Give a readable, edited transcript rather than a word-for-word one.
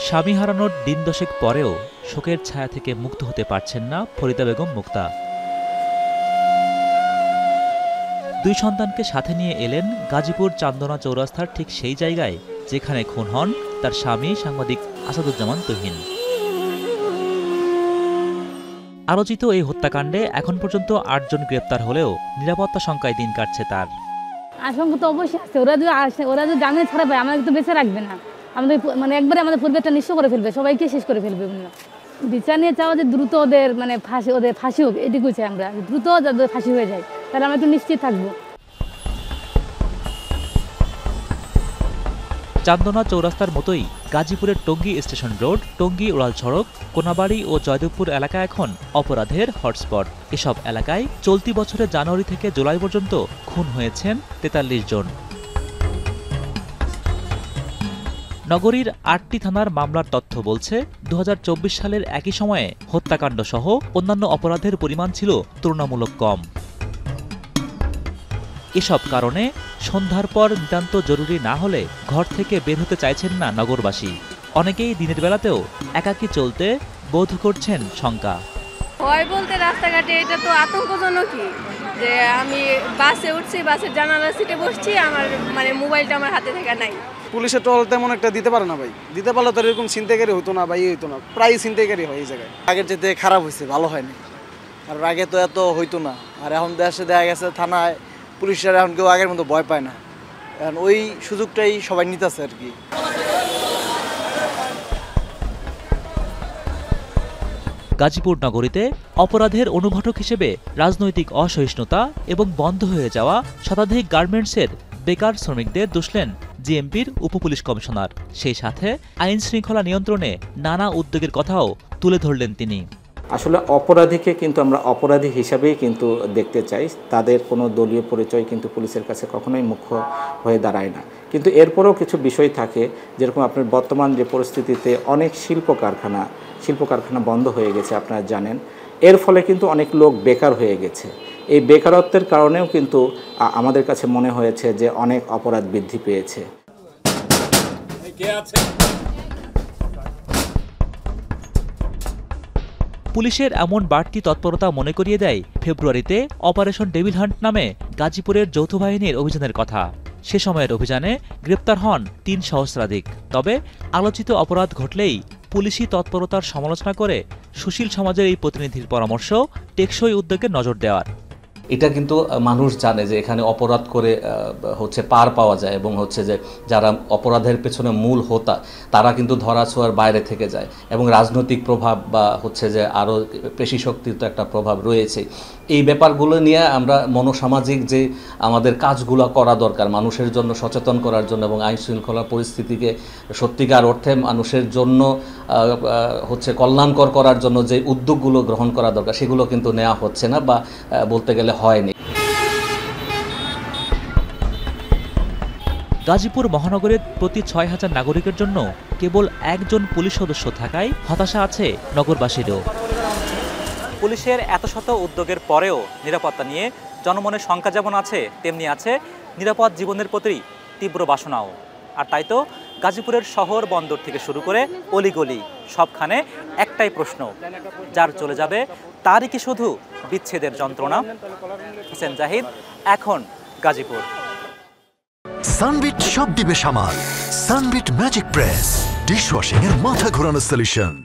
স্বামী হারানোর দিন দশেক পরেও শোকের ছায়া থেকে মুক্ত হতে পারছেন না ফরিদা বেগম মুক্তা। দুই সন্তানকে সাথে নিয়ে এলেন গাজীপুর চান্দনা চৌরাস্তার ঠিক সেই জায়গায় যেখানে খুন হন তার স্বামী সাংবাদিক আসাদুজ্জামান তুহিন। আলোচিত এই হত্যাকাণ্ডে এখন পর্যন্ত ৮ জন গ্রেপ্তার হলেও নিরাপত্তা শঙ্কায় দিন কাটছে তার। আশঙ্কা তো অবশ্যই আছে, ওরা যদি জামিনে ছাড়া পায় আমাদের তো বেঁচে রাখবে না, আমাদের একবারে আমাদের পরিবারটা নিঃস্ব করে ফেলবে, সবাইকে শেষ করে ফেলবে। বিচার নিয়ে চাওয়া যে দ্রুত ওদের ফাঁসি হোক, এটুকুই চাই আমরা, দ্রুত যাদের ফাঁসি হয়ে যায় তাহলে আমরা একটু নিশ্চিত থাকবো। চান্দনা চৌরাস্তার মতোই গাজীপুরের টঙ্গী স্টেশন রোড, টঙ্গী উড়াল সড়ক, কোনাবাড়ি ও জয়দেবপুর এলাকা এখন অপরাধের হটস্পট। এসব এলাকায় চলতি বছরের জানুয়ারি থেকে জুলাই পর্যন্ত খুন হয়েছেন ৪৩ জন। নগরীর ৮টি থানার মামলার তথ্য বলছে ২০২৪ সালের একই সময়ে হত্যাকাণ্ড সহ অন্যান্য অপরাধের পরিমাণ ছিল তুলনামূলক কম। এসব কারণে সন্ধ্যার পর নিতান্ত জরুরি না হলে ঘর থেকে বের হতে চাইছেন না নগরবাসী। অনেকেই দিনের বেলাতেও একাকী চলতে বোধ করছেন শঙ্কা। ভয় বলতে রাস্তাঘাটে এটা তো আতঙ্কজনকই যে আমি বাসে উঠছি, বাসের জানালার সিটে বসছি, আমার মোবাইলটা আমার হাতে থেকে নাই। পুলিশের টল তেমন একটা দিতে পারে না ভাই, দিতে পারলে তো এরকম ছিনতাইকারী হতো না ভাই, হইতো না, প্রায় ছিনতাইকারী হয় এই জায়গায়। আগের যেতে খারাপ হয়েছে, ভালো হয়নি, আর আগে তো এত হইতো না। আর এখন দেশে দেখা গেছে থানায় পুলিশরা এখন কেউ আগের মতো ভয় পায় না, এখন ওই সুযোগটাই সবাই নিতেছে আর কি। গাজীপুর নগরীতে অপরাধের অনুঘটক হিসেবে রাজনৈতিক অসহিষ্ণুতা এবং বন্ধ হয়ে যাওয়া শতাধিক গার্মেন্টসের বেকার শ্রমিকদের দুষলেন জিএমপির উপপুলিশ কমিশনার। সেই সাথে আইন শৃঙ্খলা নিয়ন্ত্রণে নানা উদ্যোগের কথাও তুলে ধরলেন তিনি। আসলে অপরাধীকে কিন্তু আমরা অপরাধী হিসাবেই কিন্তু দেখতে চাই, তাদের কোনো দলীয় পরিচয় কিন্তু পুলিশের কাছে কখনোই মুখ্য হয়ে দাঁড়ায় না। কিন্তু এরপরেও কিছু বিষয় থাকে, যেরকম আপনার বর্তমান যে পরিস্থিতিতে অনেক শিল্প কারখানা বন্ধ হয়ে গেছে আপনারা জানেন, এর ফলে কিন্তু অনেক লোক বেকার হয়ে গেছে। এই বেকারত্বের কারণেও কিন্তু আমাদের কাছে মনে হয়েছে যে অনেক অপরাধ বৃদ্ধি পেয়েছে। পুলিশের এমন বাড়তি তৎপরতা মনে করিয়ে দেয় ফেব্রুয়ারিতে অপারেশন ডেভিল হান্ট নামে গাজীপুরের যৌথ বাহিনীর অভিযানের কথা। সে সময়ের অভিযানে গ্রেপ্তার হন ৩ সহস্রাধিক। তবে আলোচিত অপরাধ ঘটলেই পুলিশি তৎপরতার সমালোচনা করে সুশীল সমাজের এই প্রতিনিধির পরামর্শ টেকসই উদ্যোগে নজর দেওয়ার। এটা কিন্তু মানুষ জানে যে এখানে অপরাধ করে পার পাওয়া যায়, এবং যে যারা অপরাধের পেছনে মূল হোতা তারা কিন্তু ধরাছোঁয়ার বাইরে থেকে যায়, এবং রাজনৈতিক প্রভাব বা যে আরও পেশি শক্তির তো একটা প্রভাব রয়েছে। এই ব্যাপারগুলো নিয়ে আমরা মনোসামাজিক যে আমাদের কাজগুলো করা দরকার মানুষের জন্য সচেতন করার জন্য, এবং আইন শৃঙ্খলা পরিস্থিতিকে সত্যিকার অর্থে মানুষের জন্য কল্যাণকর করার জন্য যে উদ্যোগগুলো গ্রহণ করা দরকার সেগুলো কিন্তু নেওয়া হচ্ছে না, বা বলতে গেলে হয়নি। গাজীপুর মহানগরের প্রতি ৬,০০০ নাগরিকের জন্য কেবল একজন পুলিশ সদস্য থাকায় হতাশা আছে নগরবাসীরও। পুলিশের এত শত উদ্যোগের পরেও নিরাপত্তা নিয়ে জনমনের শঙ্কা যেমন আছে, তেমনি আছে নিরাপদ জীবনের প্রতি তীব্র বাসনাও। আর তাই তো গাজীপুরের শহর বন্দর থেকে শুরু করে অলিগলি সবখানে একটাই প্রশ্ন, যার চলে যাবে তারই কি শুধু বিচ্ছেদের যন্ত্রণা? হোসেন জাহিদ, এখন গাজীপুর। সানবিট সব দিবে সামাল। সানবিট ম্যাজিক প্রেস ডিশওয়াশিং এর মাথা ঘোরানো সলিউশন।